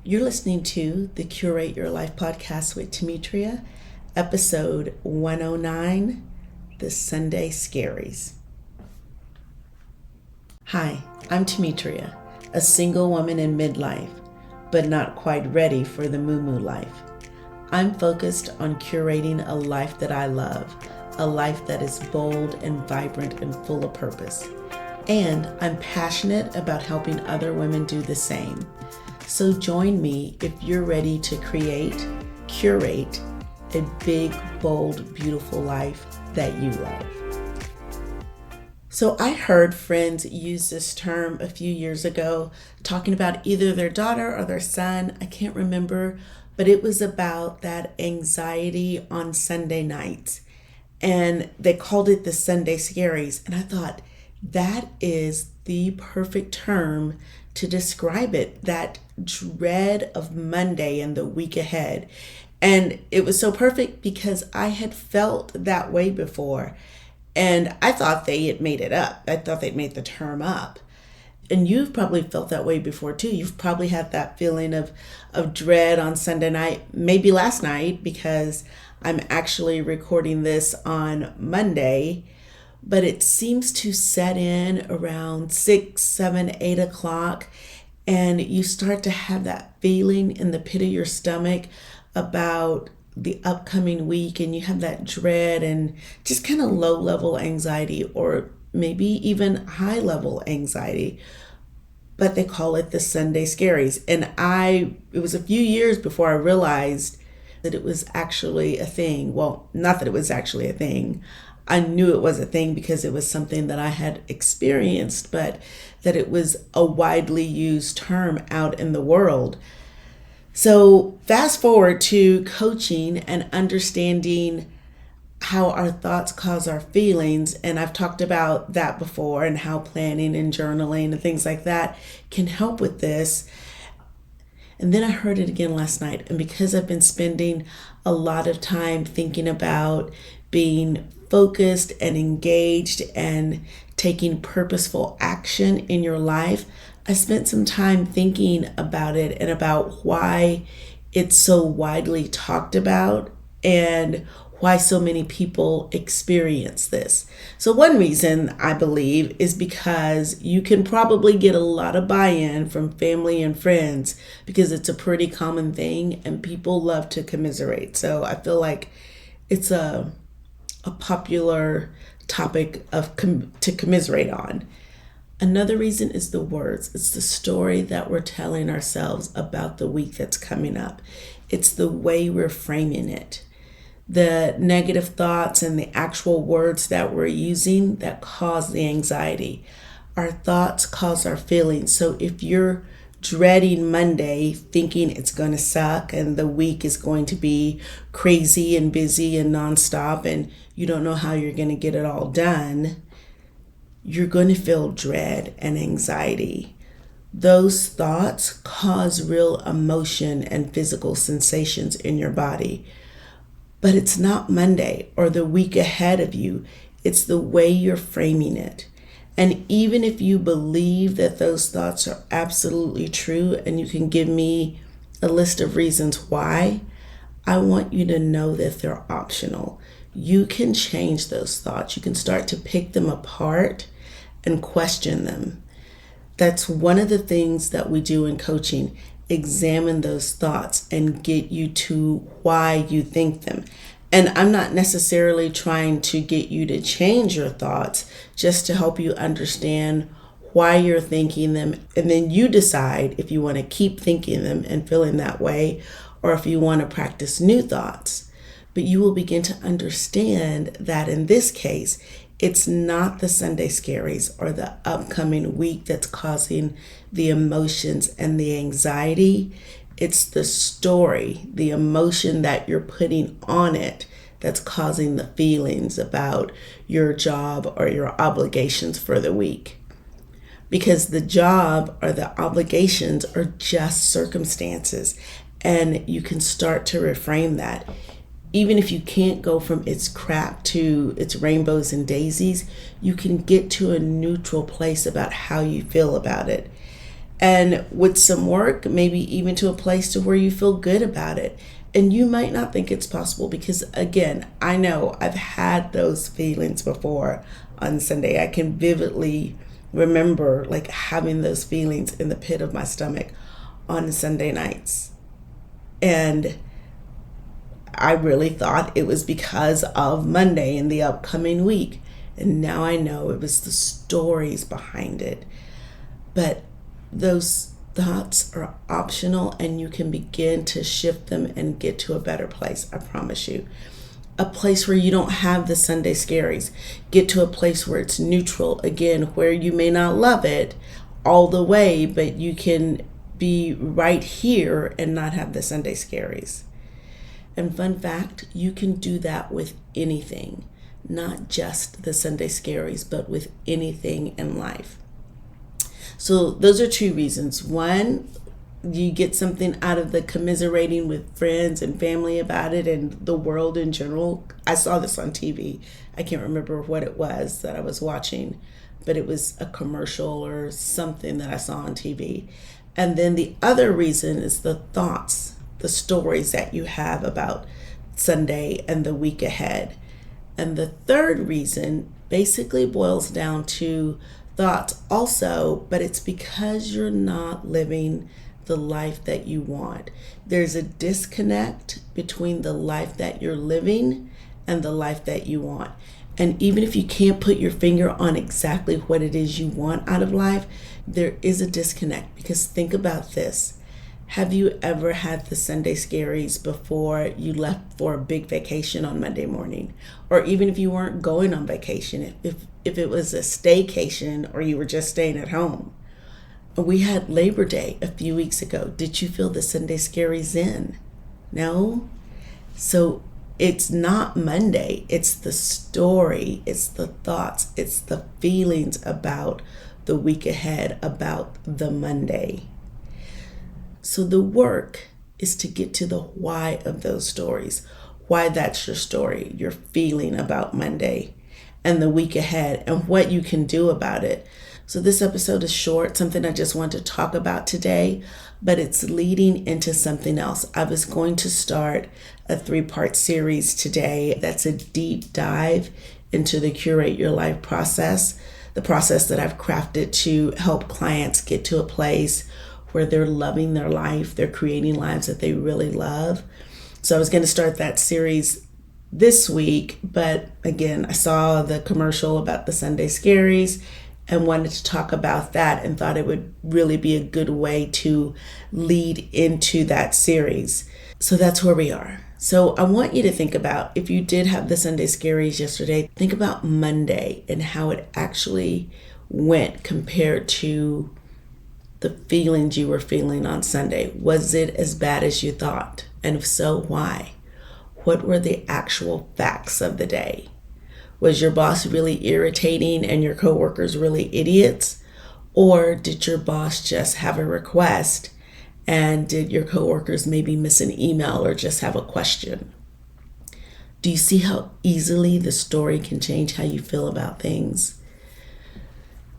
You're listening to the Curate Your Life podcast with Temetria, episode 109, the Sunday Scaries. Hi, I'm Temetria, a single woman in midlife, but not quite ready for the moo-moo life. I'm focused on curating a life that I love, a life that is bold and vibrant and full of purpose. And I'm passionate about helping other women do the same. So join me if you're ready to curate a big, bold, beautiful life that you love. So I heard friends use this term a few years ago, talking about either their daughter or their son. I can't remember, but it was about that anxiety on Sunday nights. And they called it the Sunday Scaries. And I thought, that is the perfect term to describe it, that dread of Monday and the week ahead. And it was so perfect because I had felt that way before. And I thought they had made it up. I thought they'd made the term up. And you've probably felt that way before too. You've probably had that feeling of dread on Sunday night, maybe last night, because I'm actually recording this on Monday. But it seems to set in around 6, 7, 8 o'clock. And you start to have that feeling in the pit of your stomach about the upcoming week. And you have that dread and just kind of low level anxiety, or maybe even high level anxiety. But they call it the Sunday Scaries. And it was a few years before I realized that it was actually a thing. Well, not that it was actually a thing. I knew it was a thing because it was something that I had experienced, but that it was a widely used term out in the world. So fast forward to coaching and understanding how our thoughts cause our feelings. And I've talked about that before, and how planning and journaling and things like that can help with this. And then I heard it again last night. And because I've been spending a lot of time thinking about being focused and engaged and taking purposeful action in your life, I spent some time thinking about it and about why it's so widely talked about and why so many people experience this. So one reason, I believe, is because you can probably get a lot of buy-in from family and friends, because it's a pretty common thing and people love to commiserate. So I feel like it's a popular topic to commiserate on. Another reason is the words. It's the story that we're telling ourselves about the week that's coming up. It's the way we're framing it. The negative thoughts and the actual words that we're using that cause the anxiety. Our thoughts cause our feelings. So if you're dreading Monday, thinking it's going to suck and the week is going to be crazy and busy and nonstop, and you don't know how you're going to get it all done, you're going to feel dread and anxiety. Those thoughts cause real emotion and physical sensations in your body. But it's not Monday or the week ahead of you. It's the way you're framing it. And even if you believe that those thoughts are absolutely true, and you can give me a list of reasons why, I want you to know that they're optional. You can change those thoughts. You can start to pick them apart and question them. That's one of the things that we do in coaching. Examine those thoughts and get you to why you think them. And I'm not necessarily trying to get you to change your thoughts, just to help you understand why you're thinking them. And then you decide if you want to keep thinking them and feeling that way, or if you want to practice new thoughts. But you will begin to understand that in this case, it's not the Sunday Scaries or the upcoming week that's causing the emotions and the anxiety. It's the story, the emotion that you're putting on it, that's causing the feelings about your job or your obligations for the week. Because the job or the obligations are just circumstances, and you can start to reframe that. Even if you can't go from it's crap to it's rainbows and daisies, you can get to a neutral place about how you feel about it. And with some work, maybe even to a place to where you feel good about it. And you might not think it's possible because, again, I know I've had those feelings before on Sunday. I can vividly remember like having those feelings in the pit of my stomach on Sunday nights. And I really thought it was because of Monday and the upcoming week. And now I know it was the stories behind it. But those thoughts are optional and you can begin to shift them and get to a better place, I promise you. A place where you don't have the Sunday scaries. Get to a place where it's neutral, again, where you may not love it all the way, but you can be right here and not have the Sunday scaries. And fun fact, you can do that with anything, not just the Sunday scaries, but with anything in life. So those are two reasons. One, you get something out of the commiserating with friends and family about it and the world in general. I saw this on TV. I can't remember what it was that I was watching, but it was a commercial or something that I saw on TV. And then the other reason is the thoughts, the stories that you have about Sunday and the week ahead. And the third reason basically boils down to thoughts also, but it's because you're not living the life that you want. There's a disconnect between the life that you're living and the life that you want. And even if you can't put your finger on exactly what it is you want out of life, there is a disconnect. Because think about this. Have you ever had the Sunday scaries before you left for a big vacation on Monday morning? Or even if you weren't going on vacation, if it was a staycation or you were just staying at home? We had Labor Day a few weeks ago. Did you feel the Sunday scaries then? No? So it's not Monday. It's the story. It's the thoughts. It's the feelings about the week ahead, about the Monday. So the work is to get to the why of those stories, why that's your story, your feeling about Monday and the week ahead and what you can do about it. So this episode is short, something I just want to talk about today, but it's leading into something else. I was going to start a 3-part series today that's a deep dive into the Curate Your Life process, the process that I've crafted to help clients get to a place where they're loving their life, they're creating lives that they really love. So I was going to start that series this week, but again, I saw the commercial about the Sunday Scaries and wanted to talk about that and thought it would really be a good way to lead into that series. So that's where we are. So I want you to think about, if you did have the Sunday Scaries yesterday, think about Monday and how it actually went compared to the feelings you were feeling on Sunday. Was it as bad as you thought? And if so, why? What were the actual facts of the day? Was your boss really irritating and your coworkers really idiots? Or did your boss just have a request and did your coworkers maybe miss an email or just have a question? Do you see how easily the story can change how you feel about things?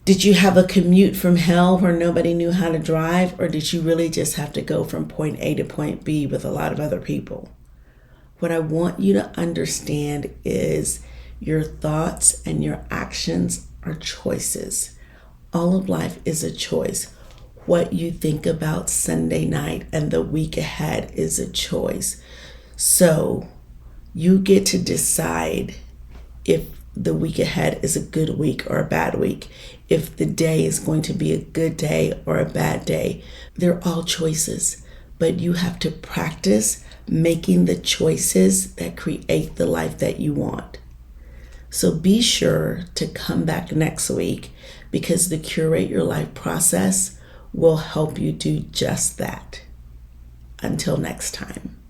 Did you have a commute from hell where nobody knew how to drive, or did you really just have to go from point A to point B with a lot of other people? What I want you to understand is your thoughts and your actions are choices. All of life is a choice. What you think about Sunday night and the week ahead is a choice. So you get to decide if the week ahead is a good week or a bad week, if the day is going to be a good day or a bad day. They're all choices, but you have to practice making the choices that create the life that you want. So be sure to come back next week because the Curate Your Life process will help you do just that. Until next time.